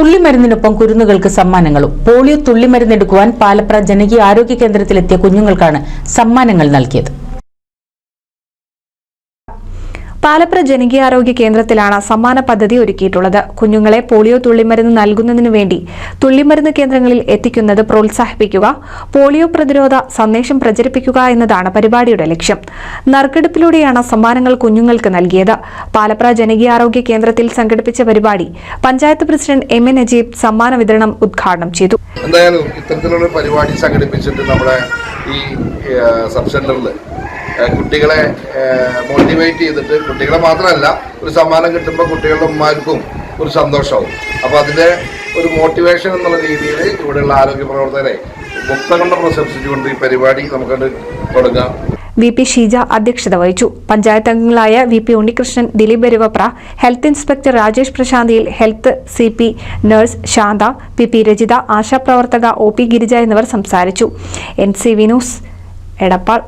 തുള്ളിമരുന്നിനൊപ്പം കുരുന്നുകൾക്ക് സമ്മാനങ്ങളും. പോളിയോ തുള്ളിമരുന്നെടുക്കുവാൻ പാലപ്ര ജനകീയ ആരോഗ്യ കേന്ദ്രത്തിലെത്തിയ കുഞ്ഞുങ്ങൾക്കാണ് സമ്മാനങ്ങൾ നൽകിയത്. പാലപ്ര ജനകീയാരോഗ്യ കേന്ദ്രത്തിലാണ് സമ്മാന പദ്ധതി ഒരുക്കിയിട്ടുള്ളത്. കുഞ്ഞുങ്ങളെ പോളിയോ തുള്ളിമരുന്ന് നൽകുന്നതിനു വേണ്ടി തുള്ളിമരുന്ന് കേന്ദ്രങ്ങളിൽ എത്തിക്കുന്നത് പ്രോത്സാഹിപ്പിക്കുക, പോളിയോ പ്രതിരോധ സന്ദേശം പ്രചരിപ്പിക്കുക എന്നതാണ് പരിപാടിയുടെ ലക്ഷ്യം. നറുക്കെടുപ്പിലൂടെയാണ് സമ്മാനങ്ങൾ കുഞ്ഞുങ്ങൾക്ക് നൽകിയത്. പാലപ്ര ജനകീയാരോഗ്യ കേന്ദ്രത്തിൽ സംഘടിപ്പിച്ച പരിപാടി പഞ്ചായത്ത് പ്രസിഡന്റ് എം.എ. നജീബ് സമ്മാന വിതരണം ഉദ്ഘാടനം ചെയ്തു. എന്തായാലും ഇത്തരത്തിലുള്ള പരിപാടി സംഘടിപ്പിച്ചിട്ട് നമ്മുടെ ഈ സബ് സെന്ററിൽ കുട്ടികളെ മോട്ടിവേറ്റ് ചെയ്തിട്ട് കുട്ടികളെ മാത്രമല്ല ഒരു സമ്മാനം കിട്ടുമ്പോൾ കുട്ടികളുടെ ഉമ്മാർക്കും ഒരു സന്തോഷമാവും. അപ്പോൾ അതിൻ്റെ ഒരു മോട്ടിവേഷൻ എന്നുള്ള രീതിയിൽ ഇവിടെയുള്ള ആരോഗ്യ പ്രവർത്തകരെ മുക്തകണ്ഠം പ്രശംസിച്ചുകൊണ്ട് ഈ പരിപാടി നമുക്കത് തുടങ്ങാം. VP ഷീജ അധ്യക്ഷത വഹിച്ചു. പഞ്ചായത്ത് അംഗങ്ങളായ VP Unnikrishnan, Dileep Eruvapra, health inspector Rajesh പ്രശാന്തിയിൽ, health CP nurse Shantha, PP Rajitha, ആശാപ്രവർത്തക OP ഗിരിജ എന്നിവർ സംസാരിച്ചു. NCV news, Edappal.